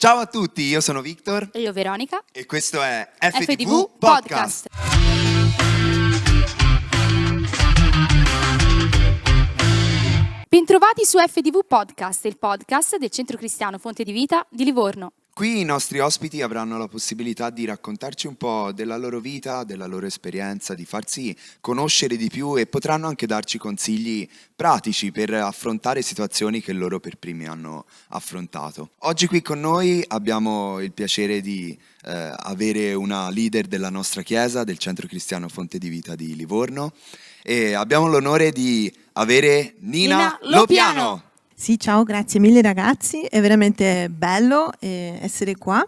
Ciao a tutti, io sono Victor E io Veronica. e questo è FTV FTV Podcast. Bentrovati su FTV Podcast, il podcast del Centro Cristiano Fonte di Vita di Livorno. Qui i nostri ospiti avranno la possibilità di raccontarci un po' della loro vita, della loro esperienza, di farsi conoscere di più e potranno anche darci consigli pratici per affrontare situazioni che loro per primi hanno affrontato. Oggi qui con noi abbiamo il piacere di avere una leader della nostra chiesa, del Centro Cristiano Fonte di Vita di Livorno, e abbiamo l'onore di avere Nina Lopiano. Sì, ciao, grazie mille ragazzi, è veramente bello essere qua,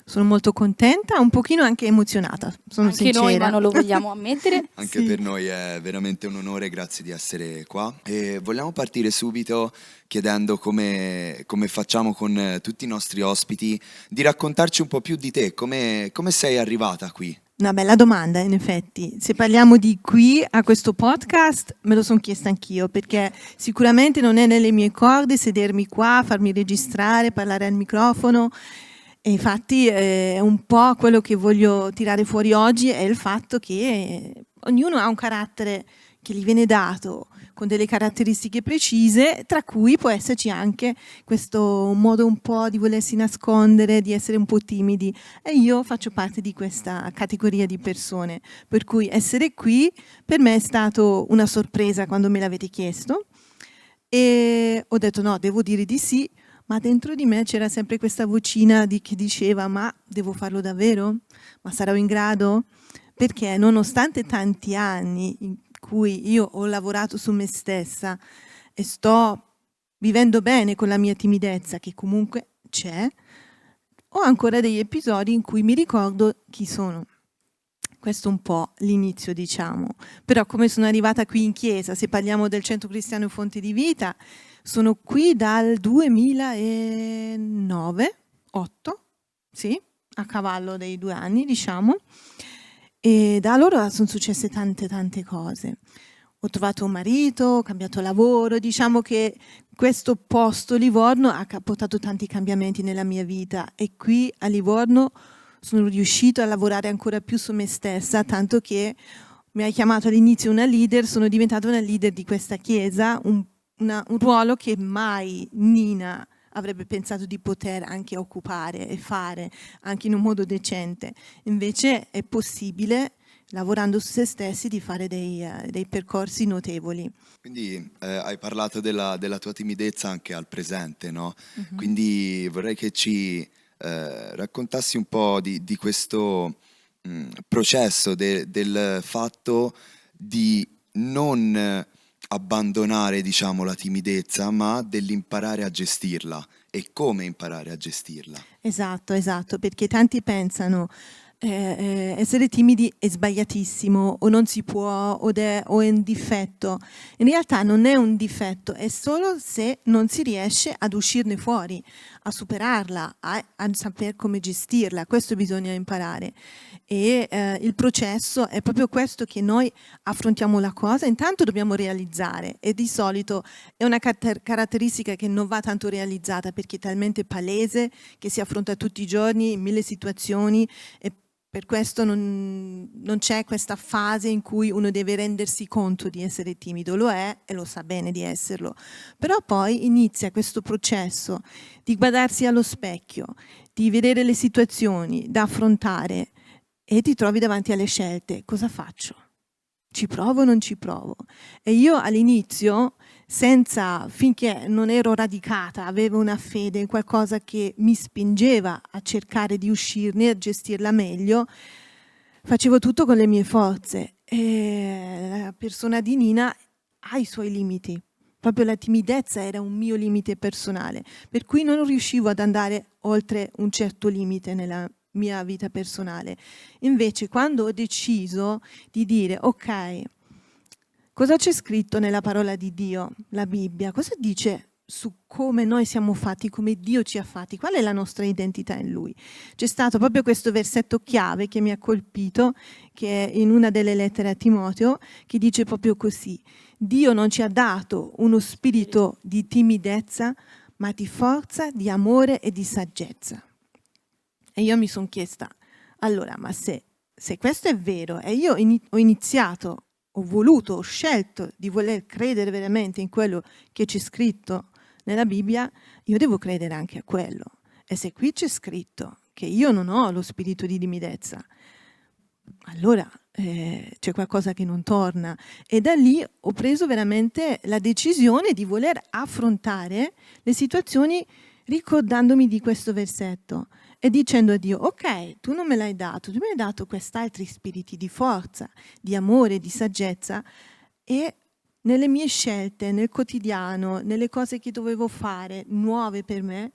sono molto contenta, un pochino anche emozionata, sono Anche sincera. noi, ma non lo vogliamo ammettere. Anche Sì. per noi è veramente un onore, grazie di essere qua. E vogliamo partire subito chiedendo come facciamo con tutti i nostri ospiti di raccontarci un po' più di te, come sei arrivata qui. Una bella domanda, in effetti. Se parliamo di qui a questo podcast, me lo sono chiesta anch'io, perché sicuramente non è nelle mie corde sedermi qua, farmi registrare, parlare al microfono. E infatti un po' quello che voglio tirare fuori oggi è il fatto che ognuno ha un carattere che gli viene dato con delle caratteristiche precise, tra cui può esserci anche questo modo un po' di volersi nascondere, di essere un po' timidi. E io faccio parte di questa categoria di persone, per cui essere qui per me è stato una sorpresa quando me l'avete chiesto e ho detto no, devo dire di sì, ma dentro di me c'era sempre questa vocina che diceva ma devo farlo davvero? Ma sarò in grado? Perché nonostante tanti anni in cui io ho lavorato su me stessa e sto vivendo bene con la mia timidezza, che comunque c'è, ho ancora degli episodi in cui mi ricordo chi sono. Questo è un po' l'inizio, diciamo. Però come sono arrivata qui in chiesa, se parliamo del Centro Cristiano Fonte di Vita, sono qui dal 2009, 8, sì, a cavallo dei 2 anni, diciamo. E da allora sono successe tante cose. Ho trovato un marito, ho cambiato lavoro, diciamo che questo posto Livorno ha portato tanti cambiamenti nella mia vita e qui a Livorno sono riuscita a lavorare ancora più su me stessa, tanto che mi hai chiamato all'inizio una leader, sono diventata una leader di questa chiesa, un ruolo che mai Nina avrebbe pensato di poter anche occupare e fare anche in un modo decente. Invece è possibile, lavorando su se stessi, di fare dei percorsi notevoli. Quindi hai parlato della tua timidezza anche al presente, no? Mhm. Quindi vorrei che ci raccontassi un po' di questo processo del fatto di non abbandonare, diciamo, la timidezza, ma dell'imparare a gestirla e come imparare a gestirla. Esatto, perché tanti pensano essere timidi è sbagliatissimo o non si può o è un difetto. In realtà non è un difetto, è solo se non si riesce ad uscirne fuori, a superarla, a saper come gestirla. Questo bisogna imparare. E il processo è proprio questo, che noi affrontiamo la cosa, intanto dobbiamo realizzare e di solito è una caratteristica che non va tanto realizzata perché è talmente palese che si affronta tutti i giorni in 1000 situazioni e per questo non c'è questa fase in cui uno deve rendersi conto di essere timido, lo è e lo sa bene di esserlo, però poi inizia questo processo di guardarsi allo specchio, di vedere le situazioni da affrontare e ti trovi davanti alle scelte. Cosa faccio? Ci provo o non ci provo? E io all'inizio, finché non ero radicata, avevo una fede, qualcosa che mi spingeva a cercare di uscirne, a gestirla meglio, facevo tutto con le mie forze. E la persona di Nina ha i suoi limiti. Proprio la timidezza era un mio limite personale, per cui non riuscivo ad andare oltre un certo limite nella mia vita personale. Invece quando ho deciso di dire ok, cosa c'è scritto nella parola di Dio, la Bibbia, cosa dice su come noi siamo fatti, come Dio ci ha fatti, qual è la nostra identità in Lui. C'è stato proprio questo versetto chiave che mi ha colpito, che è in una delle lettere a Timoteo, che dice proprio così: Dio non ci ha dato uno spirito di timidezza, ma di forza, di amore e di saggezza. E io mi sono chiesta, allora, ma se questo è vero e io ho iniziato, ho voluto, ho scelto di voler credere veramente in quello che c'è scritto nella Bibbia, io devo credere anche a quello. E se qui c'è scritto che io non ho lo spirito di timidezza, allora c'è qualcosa che non torna. E da lì ho preso veramente la decisione di voler affrontare le situazioni ricordandomi di questo versetto e dicendo a Dio, ok, tu non me l'hai dato, tu mi hai dato quest'altri spiriti di forza, di amore, di saggezza, e nelle mie scelte, nel quotidiano, nelle cose che dovevo fare, nuove per me,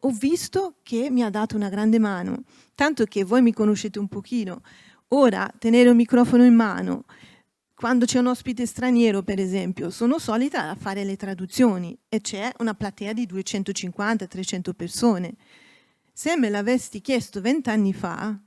ho visto che mi ha dato una grande mano, tanto che voi mi conoscete un pochino. Ora, tenere un microfono in mano, quando c'è un ospite straniero, per esempio, sono solita a fare le traduzioni e c'è una platea di 250-300 persone. Se me l'avessi chiesto 20 anni fa,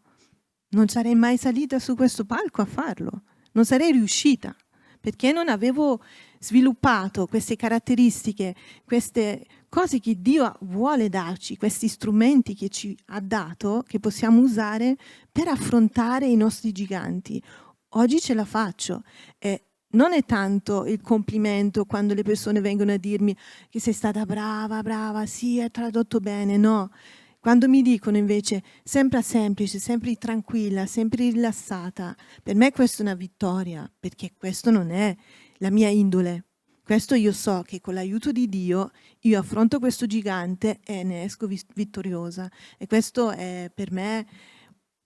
non sarei mai salita su questo palco a farlo, non sarei riuscita, perché non avevo sviluppato queste caratteristiche, queste cose che Dio vuole darci, questi strumenti che ci ha dato, che possiamo usare per affrontare i nostri giganti. Oggi ce la faccio e non è tanto il complimento quando le persone vengono a dirmi che sei stata brava, brava, sì, hai tradotto bene, no. Quando mi dicono invece sempre semplice, sempre tranquilla, sempre rilassata, per me questa è una vittoria, perché questo non è la mia indole. Questo io so che con l'aiuto di Dio io affronto questo gigante e ne esco vittoriosa. E questo è per me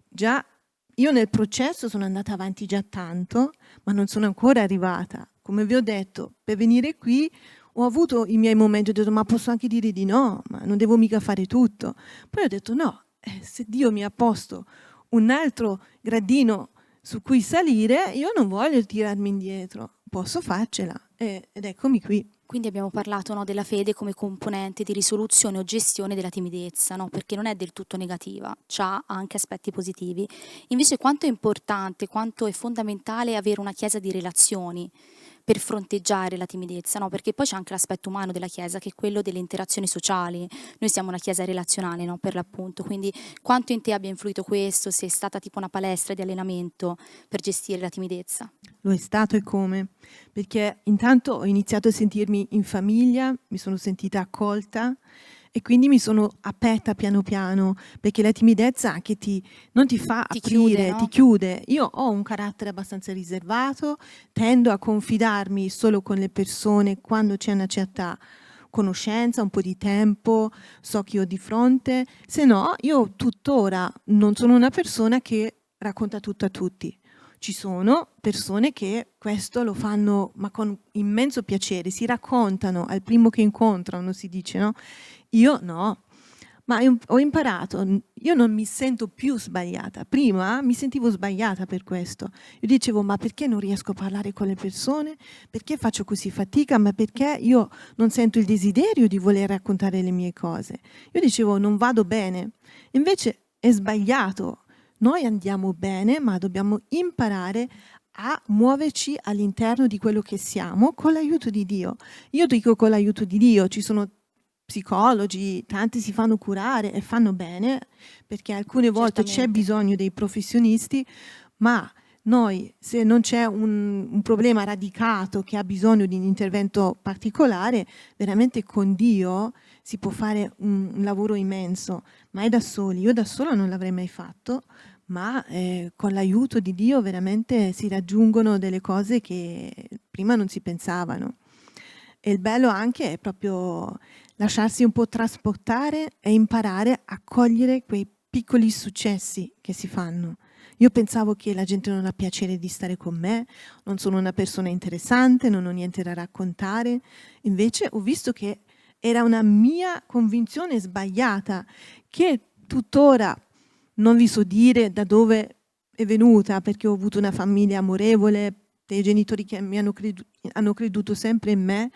già, io nel processo sono andata avanti già tanto, ma non sono ancora arrivata. Come vi ho detto, per venire qui ho avuto i miei momenti, ho detto ma posso anche dire di no, ma non devo mica fare tutto. Poi ho detto no, se Dio mi ha posto un altro gradino su cui salire, io non voglio tirarmi indietro, posso farcela ed eccomi qui. Quindi abbiamo parlato, no, della fede come componente di risoluzione o gestione della timidezza, no? Perché non è del tutto negativa, ha anche aspetti positivi. Invece quanto è importante, quanto è fondamentale avere una chiesa di relazioni per fronteggiare la timidezza, no? Perché poi c'è anche l'aspetto umano della chiesa, che è quello delle interazioni sociali. Noi siamo una chiesa relazionale, no? Per l'appunto. Quindi quanto in te abbia influito questo, se è stata tipo una palestra di allenamento per gestire la timidezza? Lo è stato e come? Perché intanto ho iniziato a sentirmi in famiglia, mi sono sentita accolta e quindi mi sono aperta piano piano, perché la timidezza anche non ti fa Ti aprire, chiude, no? ti chiude. Io ho un carattere abbastanza riservato, tendo a confidarmi solo con le persone quando c'è una certa conoscenza, un po' di tempo, so chi ho di fronte, se no io tuttora non sono una persona che racconta tutto a tutti. Ci sono persone che questo lo fanno ma con immenso piacere, si raccontano al primo che incontrano, si dice, no? Io no, ma ho imparato, io non mi sento più sbagliata. Prima mi sentivo sbagliata per questo. Io dicevo, ma perché non riesco a parlare con le persone? Perché faccio così fatica? Ma perché io non sento il desiderio di voler raccontare le mie cose? Io dicevo, non vado bene. Invece è sbagliato. Noi andiamo bene, ma dobbiamo imparare a muoverci all'interno di quello che siamo con l'aiuto di Dio. Io dico con l'aiuto di Dio, ci sono psicologi, tanti si fanno curare e fanno bene, perché alcune volte c'è Certamente. bisogno dei professionisti, ma noi, se non c'è un problema radicato che ha bisogno di un intervento particolare, veramente con Dio si può fare un lavoro immenso, ma è da soli. Io da sola non l'avrei mai fatto, ma con l'aiuto di Dio veramente si raggiungono delle cose che prima non si pensavano. E il bello anche è proprio lasciarsi un po' trasportare e imparare a cogliere quei piccoli successi che si fanno. Io pensavo che la gente non ha piacere di stare con me, non sono una persona interessante, non ho niente da raccontare. Invece ho visto che era una mia convinzione sbagliata, che tuttora non vi so dire da dove è venuta, perché ho avuto una famiglia amorevole, dei genitori che mi hanno creduto sempre in me.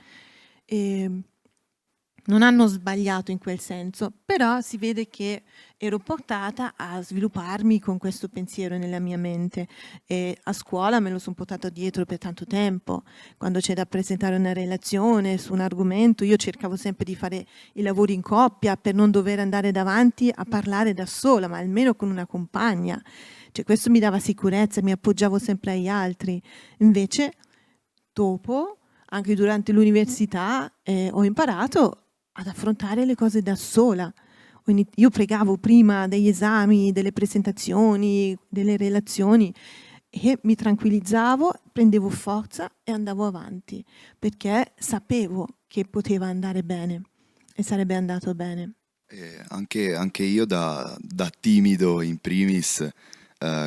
non hanno sbagliato in quel senso, però si vede che ero portata a svilupparmi con questo pensiero nella mia mente e a scuola me lo sono portato dietro per tanto tempo. Quando c'è da presentare una relazione su un argomento, io cercavo sempre di fare i lavori in coppia per non dover andare davanti a parlare da sola, ma almeno con una compagna. Cioè, questo mi dava sicurezza, mi appoggiavo sempre agli altri. Invece, dopo, anche durante l'università, ho imparato ad affrontare le cose da sola. Io pregavo prima degli esami, delle presentazioni, delle relazioni e mi tranquillizzavo, prendevo forza e andavo avanti perché sapevo che poteva andare bene e sarebbe andato bene. Anche io da timido in primis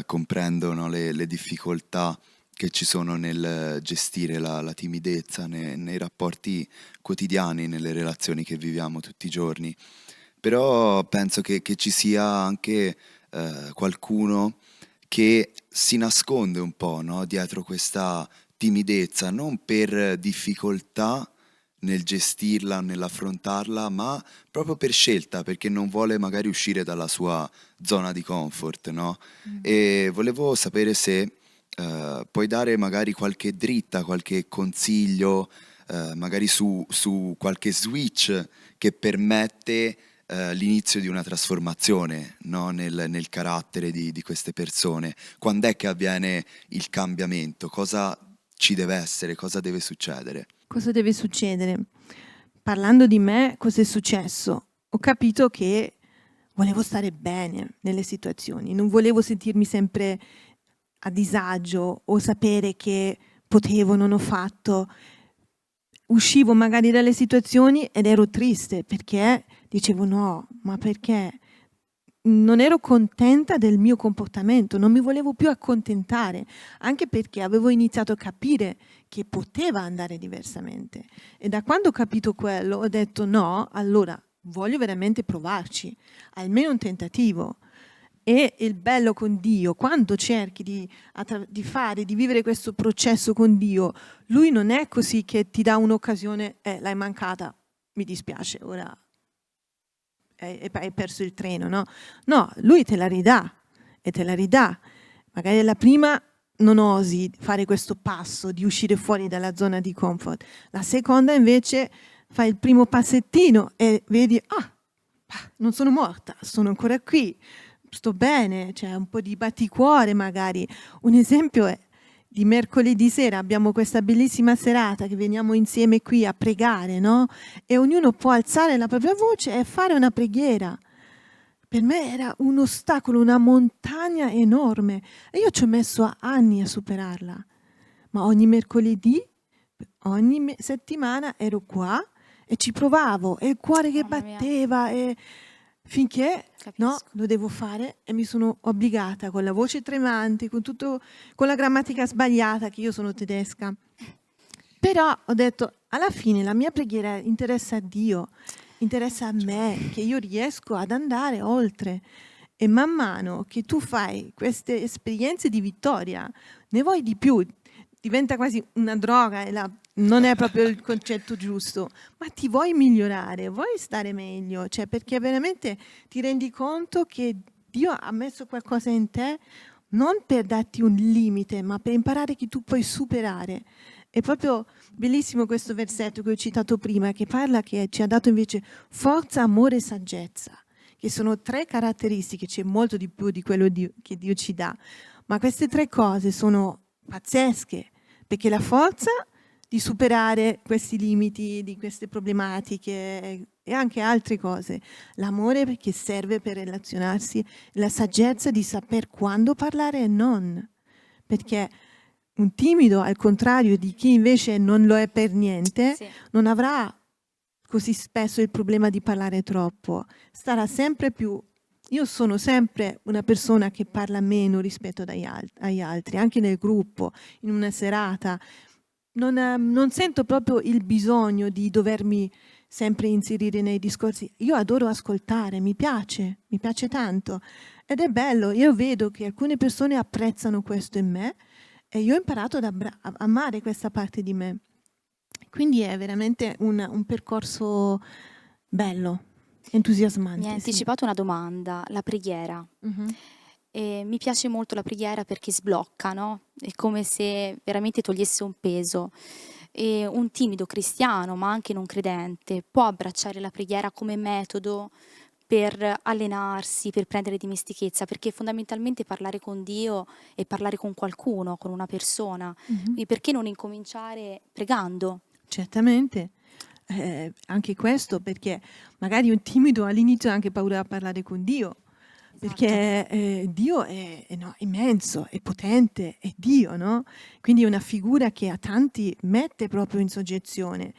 comprendo, no, le difficoltà che ci sono nel gestire la timidezza nei rapporti quotidiani, nelle relazioni che viviamo tutti i giorni. Però penso che ci sia anche qualcuno che si nasconde un po', no, dietro questa timidezza, non per difficoltà nel gestirla, nell'affrontarla, ma proprio per scelta, perché non vuole magari uscire dalla sua zona di comfort, no? E volevo sapere se puoi dare magari qualche dritta, qualche consiglio, magari su qualche switch che permette l'inizio di una trasformazione, no? Nel carattere di queste persone. Quando è che avviene il cambiamento? Cosa ci deve essere? Cosa deve succedere? Cosa deve succedere? Parlando di me, cos'è successo? Ho capito che volevo stare bene nelle situazioni, non volevo sentirmi sempre a disagio o sapere che potevo, non ho fatto. Uscivo magari dalle situazioni ed ero triste perché dicevo no, ma perché? Non ero contenta del mio comportamento, non mi volevo più accontentare, anche perché avevo iniziato a capire che poteva andare diversamente. E da quando ho capito quello ho detto no, allora voglio veramente provarci, almeno un tentativo. E il bello con Dio, quando cerchi di vivere questo processo con Dio, Lui non è così che ti dà un'occasione, l'hai mancata, mi dispiace, ora hai perso il treno, no? No, Lui te la ridà e te la ridà. Magari la prima non osi fare questo passo di uscire fuori dalla zona di comfort. La seconda invece fai il primo passettino e vedi, non sono morta, sono ancora qui, sto bene, c'è un po' di batticuore magari. Un esempio è di mercoledì sera, abbiamo questa bellissima serata che veniamo insieme qui a pregare, no? E ognuno può alzare la propria voce e fare una preghiera. Per me era un ostacolo, una montagna enorme e io ci ho messo anni a superarla. Ma ogni mercoledì, ogni settimana ero qua e ci provavo e il cuore che Mamma mia, batteva e finché no, capisco. lo devo fare e mi sono obbligata con la voce tremante, con la grammatica sbagliata, che io sono tedesca. Però ho detto, alla fine la mia preghiera interessa a Dio, interessa a me, che io riesco ad andare oltre. E man mano che tu fai queste esperienze di vittoria, ne vuoi di più, diventa quasi una droga e non è proprio il concetto giusto, ma ti vuoi migliorare, vuoi stare meglio, cioè perché veramente ti rendi conto che Dio ha messo qualcosa in te non per darti un limite, ma per imparare che tu puoi superare. È proprio bellissimo questo versetto che ho citato prima, che parla che ci ha dato invece forza, amore e saggezza, che sono 3 caratteristiche, c'è molto di più di quello che Dio ci dà, ma queste 3 cose sono pazzesche, perché la forza di superare questi limiti, di queste problematiche e anche altre cose, l'amore perché serve per relazionarsi, la saggezza di saper quando parlare e non, perché un timido, al contrario di chi invece non lo è per niente, Sì. non avrà così spesso il problema di parlare troppo, starà sempre più. Io sono sempre una persona che parla meno rispetto agli altri, anche nel gruppo, in una serata. Non sento proprio il bisogno di dovermi sempre inserire nei discorsi. Io adoro ascoltare, mi piace tanto. Ed è bello, io vedo che alcune persone apprezzano questo in me e io ho imparato ad amare questa parte di me. Quindi è veramente un percorso Bello, Mi hai entusiasmante, sì. anticipato una domanda, la preghiera. Mhm. Mi piace molto la preghiera perché sblocca, no? È come se veramente togliesse un peso. E un timido cristiano, ma anche non credente, può abbracciare la preghiera come metodo per allenarsi, per prendere dimestichezza, perché fondamentalmente parlare con Dio è parlare con qualcuno, con una persona. Mhm. Quindi perché non incominciare pregando? Certamente, anche questo perché magari un timido all'inizio ha anche paura a parlare con Dio, Esatto. perché Dio no, immenso, è potente, è Dio, no? Quindi è una figura che a tanti mette proprio in soggezione.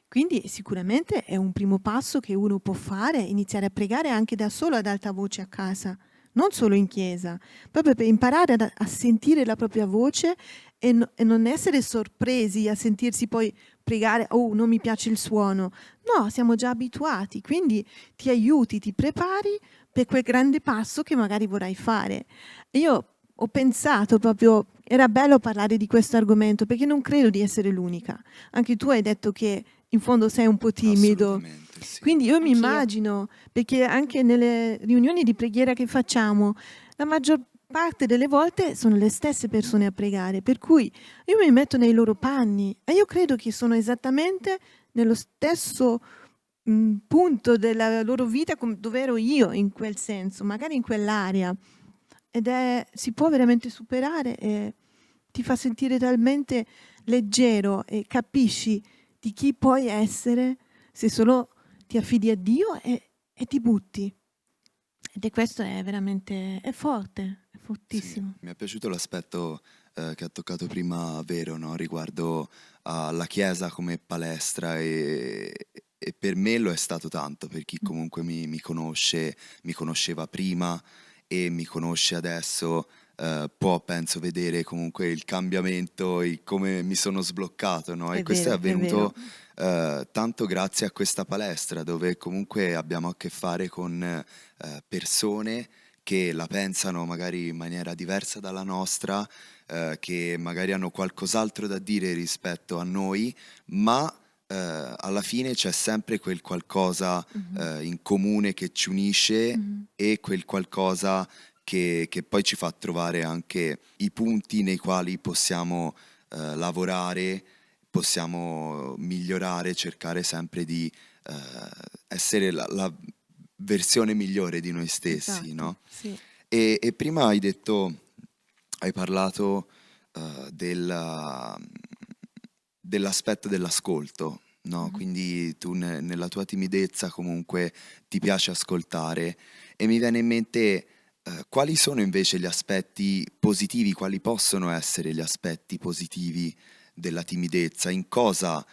Quindi sicuramente è un primo passo che uno può fare, iniziare a pregare anche da solo ad alta voce a casa, non solo in chiesa, proprio per imparare a sentire la propria voce e non essere sorpresi a sentirsi poi pregare, oh, non mi piace il suono. No, siamo già abituati, quindi ti aiuti, ti prepari per quel grande passo che magari vorrai fare. Io ho pensato proprio, era bello parlare di questo argomento perché non credo di essere l'unica. Anche tu hai detto che in fondo sei un po' timido. Assolutamente, sì. Quindi io mi Anch'io. immagino, perché anche nelle riunioni di preghiera che facciamo, la maggior parte delle volte sono le stesse persone a pregare, per cui io mi metto nei loro panni e io credo che sono esattamente nello stesso punto della loro vita dove ero io in quel senso, magari in quell'area. Si può veramente superare e ti fa sentire talmente leggero e capisci di chi puoi essere se solo ti affidi a Dio e ti butti. Ed è questo è veramente, è forte, è Sì, fortissimo. mi è piaciuto l'aspetto che ha toccato prima Vero, no? Riguardo alla Chiesa come palestra e per me lo è stato tanto, per chi comunque mi conosce, mi conosceva prima e mi conosce adesso, può penso vedere comunque il cambiamento, come mi sono sbloccato, no? E questo è È vero. avvenuto tanto grazie a questa palestra dove comunque abbiamo a che fare con persone che la pensano magari in maniera diversa dalla nostra, che magari hanno qualcos'altro da dire rispetto a noi, ma alla fine c'è sempre quel qualcosa in comune che ci unisce Mhm. e quel qualcosa che poi ci fa trovare anche i punti nei quali possiamo lavorare, possiamo migliorare, cercare sempre di essere la versione migliore di noi stessi, Esatto, no? sì. E prima hai parlato dell'aspetto dell'ascolto, no? Mhm. Quindi tu nella tua timidezza comunque ti piace ascoltare e mi viene in mente quali sono invece gli aspetti positivi, quali possono essere gli aspetti positivi della timidezza, in quali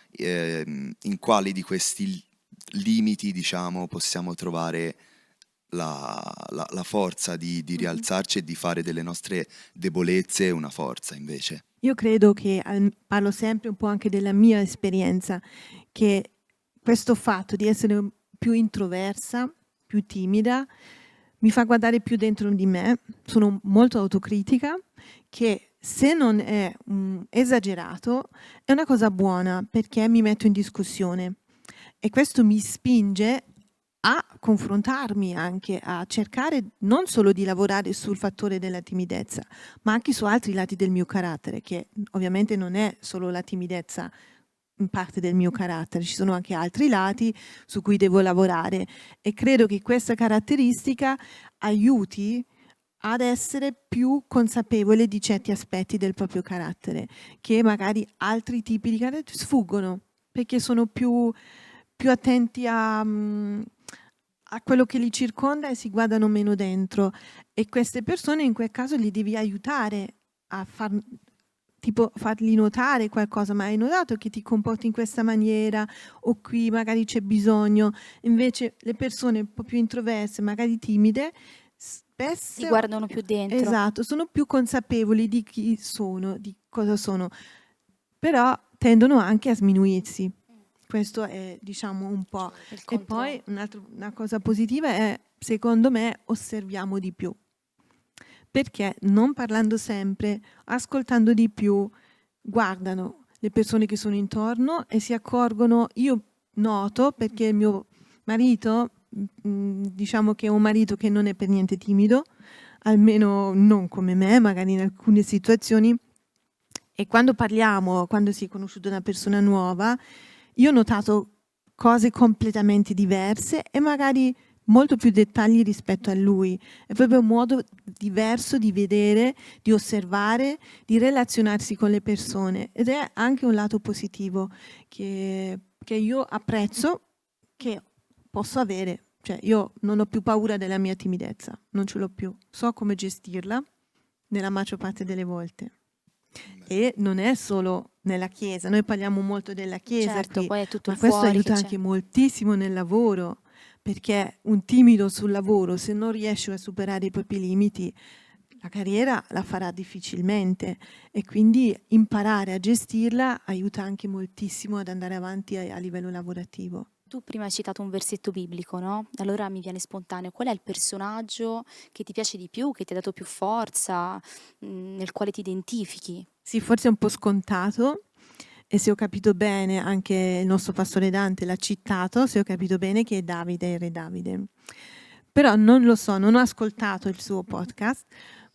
di questi limiti, diciamo, possiamo trovare la forza di Mhm. rialzarci e di fare delle nostre debolezze una forza invece. Io credo che, parlo sempre un po' anche della mia esperienza, che questo fatto di essere più introversa, più timida, mi fa guardare più dentro di me, sono molto autocritica, che se non è esagerato è una cosa buona perché mi metto in discussione e questo mi spinge a confrontarmi anche, a cercare non solo di lavorare sul fattore della timidezza, ma anche su altri lati del mio carattere, che ovviamente non è solo la timidezza in parte del mio carattere, ci sono anche altri lati su cui devo lavorare e credo che questa caratteristica aiuti ad essere più consapevole di certi aspetti del proprio carattere, che magari altri tipi di carattere sfuggono, perché sono più attenti a quello che li circonda e si guardano meno dentro. E queste persone in quel caso li devi aiutare a tipo fargli notare qualcosa, ma hai notato che ti comporti in questa maniera o qui magari c'è bisogno. Invece le persone un po' più introverse, magari timide, Si spesso, guardano più dentro. esatto, sono più consapevoli di chi sono, di cosa sono, però tendono anche a sminuirsi. Questo è, diciamo, un po'. Il E controllo. poi una cosa positiva è, secondo me, osserviamo di più. Perché non parlando sempre, ascoltando di più, guardano le persone che sono intorno e si accorgono, io noto perché il mio marito, diciamo che è un marito che non è per niente timido, almeno non come me, magari in alcune situazioni. E quando parliamo, quando si è conosciuta una persona nuova, io ho notato cose completamente diverse e magari molto più dettagli rispetto a lui. È proprio un modo diverso di vedere, di osservare, di relazionarsi con le persone, ed è anche un lato positivo che io apprezzo, che posso avere. Cioè, io non ho più paura della mia timidezza, non ce l'ho più. So come gestirla nella maggior parte delle volte. E non è solo nella Chiesa, noi parliamo molto della Chiesa Certo, qui, poi è tutto ma il questo fuori che aiuta c'è. anche moltissimo nel lavoro, perché un timido sul lavoro, se non riesce a superare i propri limiti, la carriera la farà difficilmente, e quindi imparare a gestirla aiuta anche moltissimo ad andare avanti a livello lavorativo. Tu prima hai citato un versetto biblico, no? Allora mi viene spontaneo, qual è il personaggio che ti piace di più, che ti ha dato più forza, nel quale ti identifichi? Sì, forse è un po' scontato, e se ho capito bene, anche il nostro pastore Dante l'ha citato, se ho capito bene, che è Davide, il re Davide. Però non lo so, non ho ascoltato il suo podcast,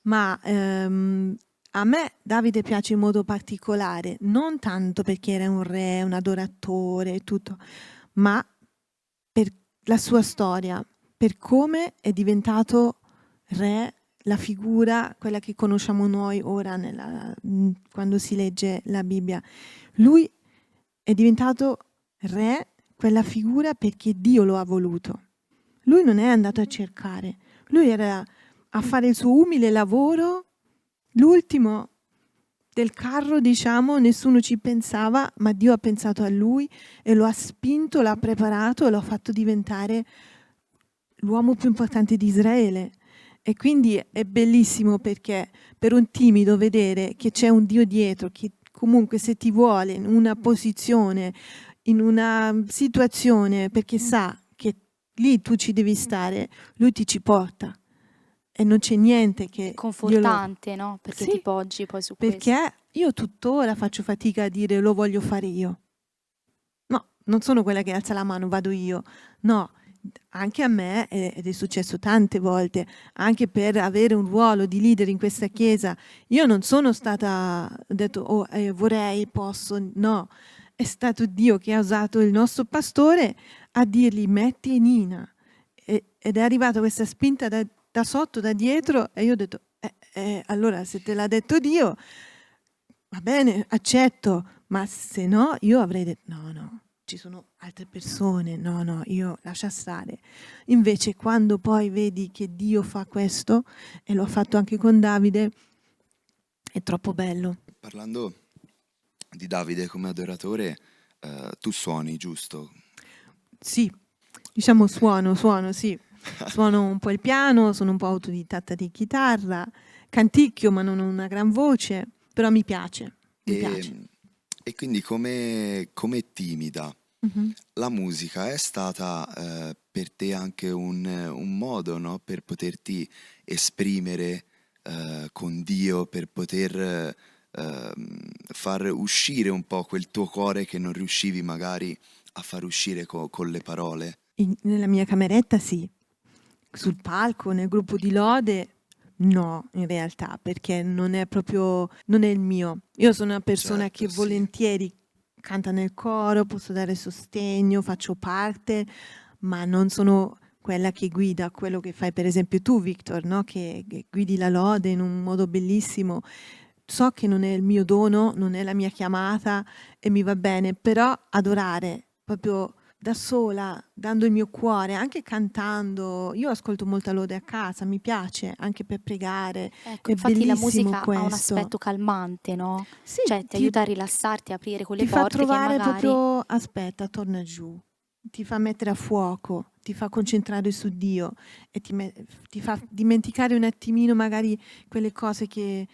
ma a me Davide piace in modo particolare, non tanto perché era un re, un adoratore e tutto, ma per la sua storia, per come è diventato re, la figura, quella che conosciamo noi ora quando si legge la Bibbia. Lui è diventato re, quella figura, perché Dio lo ha voluto. Lui non è andato a cercare, lui era a fare il suo umile lavoro, l'ultimo del carro, diciamo, nessuno ci pensava, ma Dio ha pensato a lui e lo ha spinto, l'ha preparato e lo ha fatto diventare l'uomo più importante di Israele. E quindi è bellissimo, perché per un timido vedere che c'è un Dio dietro, che comunque se ti vuole in una posizione, in una situazione, perché sa che lì tu ci devi stare, lui ti ci porta. E non c'è niente che Confortante, no? Perché Sì, ti poggi poi su questo. perché io tuttora faccio fatica a dire lo voglio fare io. No, non sono quella che alza la mano, vado io. No, anche a me, ed è successo tante volte, anche per avere un ruolo di leader in questa chiesa, io non sono stata, ho detto, oh, vorrei, posso, no. È stato Dio che ha usato il nostro pastore a dirgli metti Nina. Ed è arrivata questa spinta da sotto, da dietro, e io ho detto, allora se te l'ha detto Dio, va bene, accetto, ma se no io avrei detto no, ci sono altre persone, no, io lascia stare. Invece quando poi vedi che Dio fa questo, e lo ha fatto anche con Davide, è troppo bello. Parlando di Davide come adoratore, tu suoni, giusto? Sì, diciamo suono, sì. Suono un po' il piano, sono un po' autodidatta di chitarra, canticchio ma non ho una gran voce, però mi piace. E quindi come timida, Mhm. la musica è stata per te anche un modo, no? Per poterti esprimere con Dio, per poter far uscire un po' quel tuo cuore che non riuscivi magari a far uscire con le parole. Nella mia cameretta sì, sul palco, nel gruppo di lode no, in realtà, perché non è il mio. Io sono una persona Certo, che sì. volentieri canta nel coro, posso dare sostegno, faccio parte, ma non sono quella che guida quello che fai per esempio tu, Victor, no? Che guidi la lode in un modo bellissimo. So che non è il mio dono, non è la mia chiamata e mi va bene, però adorare proprio da sola, dando il mio cuore, anche cantando. Io ascolto molta lode a casa, mi piace anche per pregare, Ecco, è infatti la bellissimo musica ha un questo. aspetto calmante, no? Sì, Cioè ti aiuta a rilassarti, a aprire quelle ti fa porte che trovare magari... proprio, aspetta, torna giù, ti fa mettere a fuoco, ti fa concentrare su Dio e ti fa dimenticare un attimino magari quelle cose che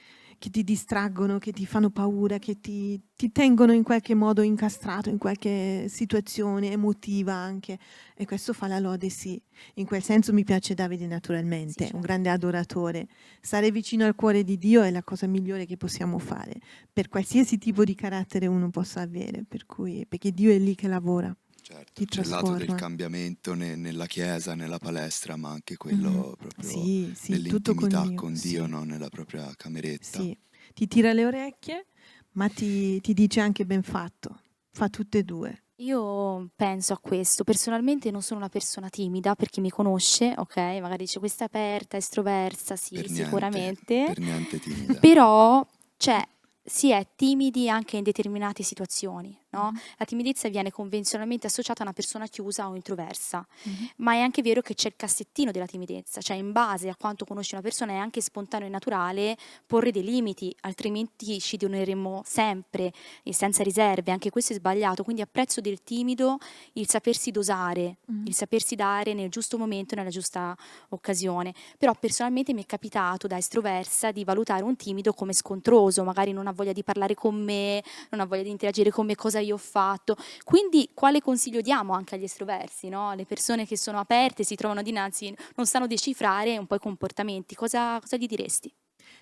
ti distraggono, che ti fanno paura, che ti tengono in qualche modo incastrato in qualche situazione emotiva anche. E questo fa la lode, sì. In quel senso mi piace Davide naturalmente, Sì, un certo. grande adoratore. Stare vicino al cuore di Dio è la cosa migliore che possiamo fare, per qualsiasi tipo di carattere uno possa avere, perché Dio è lì che lavora. Certo, ti c'è il lato del trasforma. cambiamento nella chiesa, nella palestra, ma anche quello proprio Sì, sì, tutto con nell'intimità Dio, con Dio, sì, no? Nella propria cameretta. sì. Ti tira le orecchie, ma ti dice anche ben fatto. Fa tutte e due. Io penso a questo. Personalmente non sono una persona timida, per chi mi conosce, okay, magari dice: "Questa è aperta, estroversa", sì, sicuramente, Per niente timida. però, cioè, si è timidi anche in determinate situazioni, no, la timidezza viene convenzionalmente associata a una persona chiusa o introversa, Mhm. ma è anche vero che c'è il cassettino della timidezza, cioè in base a quanto conosci una persona è anche spontaneo e naturale porre dei limiti, altrimenti ci doneremmo sempre e senza riserve, anche questo è sbagliato. Quindi apprezzo del timido il sapersi dosare, il sapersi dare nel giusto momento e nella giusta occasione. Però personalmente mi è capitato da estroversa di valutare un timido come scontroso, magari non ha voglia di parlare con me, non ha voglia di interagire con me, cosa io ho fatto. Quindi quale consiglio diamo anche agli estroversi, no? Le persone che sono aperte, si trovano dinanzi, non sanno decifrare un po' i comportamenti, cosa gli diresti?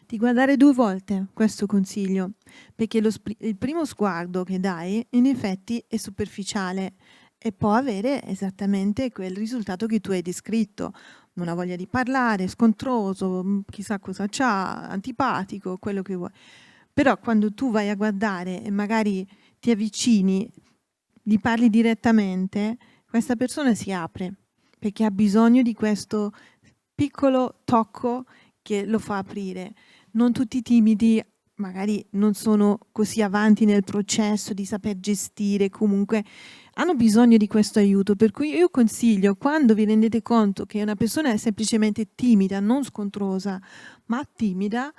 Di guardare 2 volte, questo consiglio, perché il primo sguardo che dai in effetti è superficiale e può avere esattamente quel risultato che tu hai descritto. Non ha voglia di parlare, scontroso, chissà cosa c'ha, antipatico, quello che vuoi. Però quando tu vai a guardare e magari ti avvicini, gli parli direttamente, questa persona si apre, perché ha bisogno di questo piccolo tocco che lo fa aprire. Non tutti i timidi magari non sono così avanti nel processo di saper gestire, comunque hanno bisogno di questo aiuto, per cui io consiglio, quando vi rendete conto che una persona è semplicemente timida, non scontrosa, ma timida,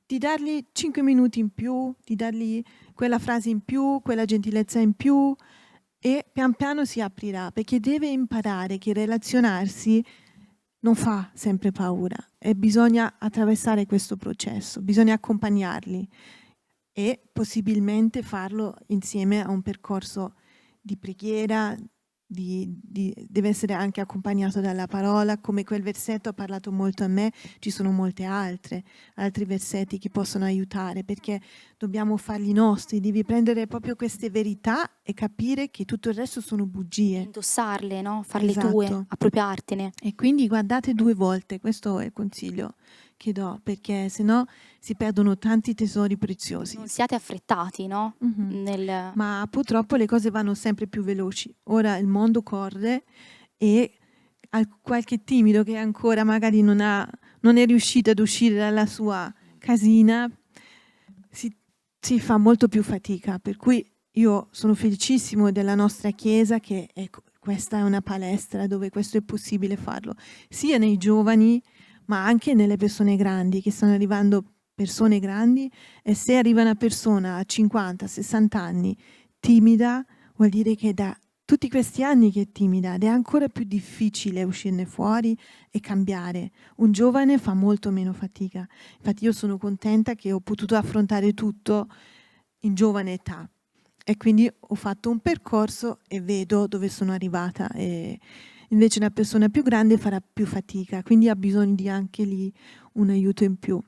di dargli 5 minuti in più, di dargli quella frase in più, quella gentilezza in più e pian piano si aprirà, perché deve imparare che relazionarsi non fa sempre paura e bisogna attraversare questo processo, bisogna accompagnarli e possibilmente farlo insieme a un percorso di preghiera, deve essere anche accompagnato dalla parola, come quel versetto ha parlato molto a me, ci sono molte altri versetti che possono aiutare, perché dobbiamo farli nostri, devi prendere proprio queste verità e capire che tutto il resto sono bugie. Indossarle, no? Farle tue, Esatto. appropriartene. E quindi guardate 2 volte, questo è il consiglio che do, perché sennò si perdono tanti tesori preziosi. Non siate affrettati, no? Mh-mh. Nel Ma purtroppo le cose vanno sempre più veloci. Ora il mondo corre e qualche timido che ancora magari non è riuscito ad uscire dalla sua casina, si si fa molto più fatica. Per cui io sono felicissimo della nostra chiesa che questa è una palestra dove questo è possibile farlo, sia nei giovani, ma anche nelle persone grandi, che stanno arrivando persone grandi e se arriva una persona a 50, 60 anni timida, vuol dire che da tutti questi anni che è timida ed è ancora più difficile uscirne fuori e cambiare. Un giovane fa molto meno fatica. Infatti io sono contenta che ho potuto affrontare tutto in giovane età e quindi ho fatto un percorso e vedo dove sono arrivata e invece una persona più grande farà più fatica, quindi ha bisogno di anche lì un aiuto in più.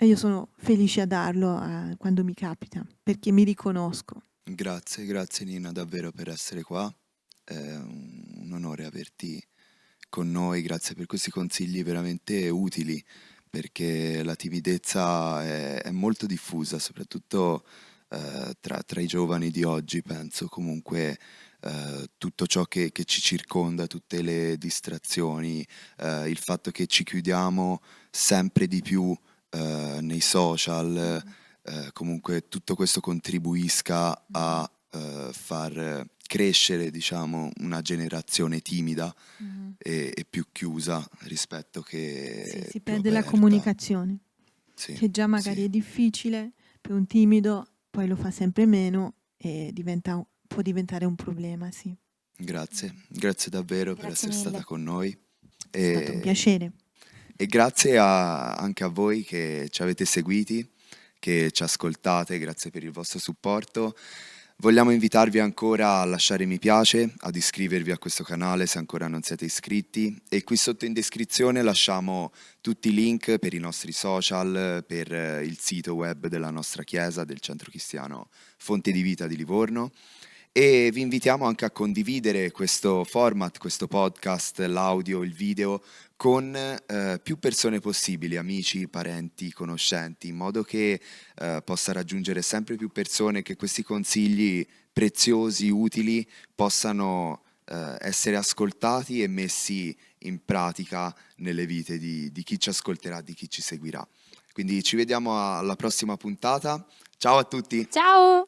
E io sono felice a darlo quando mi capita, perché mi riconosco. Grazie, grazie Nina davvero per essere qua. È un onore averti con noi, grazie per questi consigli veramente utili, perché la timidezza è molto diffusa, soprattutto tra i giovani di oggi, penso. Comunque tutto ciò che ci circonda, tutte le distrazioni, il fatto che ci chiudiamo sempre di più nei social, comunque tutto questo contribuisca a far crescere, diciamo, una generazione timida e più chiusa rispetto Sì, che si più perde la aperta. comunicazione, Sì, che già magari sì. è difficile per un timido, poi lo fa sempre meno e può diventare un problema, sì. Grazie, grazie davvero per Grazie essere stata mille. con noi È stato un e, piacere. e grazie anche a voi che ci avete seguiti, che ci ascoltate, grazie per il vostro supporto. Vogliamo invitarvi ancora a lasciare mi piace, ad iscrivervi a questo canale se ancora non siete iscritti e qui sotto in descrizione lasciamo tutti i link per i nostri social, per il sito web della nostra chiesa, del Centro Cristiano Fonte di Vita di Livorno e vi invitiamo anche a condividere questo format, questo podcast, l'audio, il video con più persone possibili, amici, parenti, conoscenti, in modo che possa raggiungere sempre più persone, che questi consigli preziosi, utili, possano essere ascoltati e messi in pratica nelle vite di chi ci ascolterà, di chi ci seguirà. Quindi ci vediamo alla prossima puntata. Ciao a tutti! Ciao!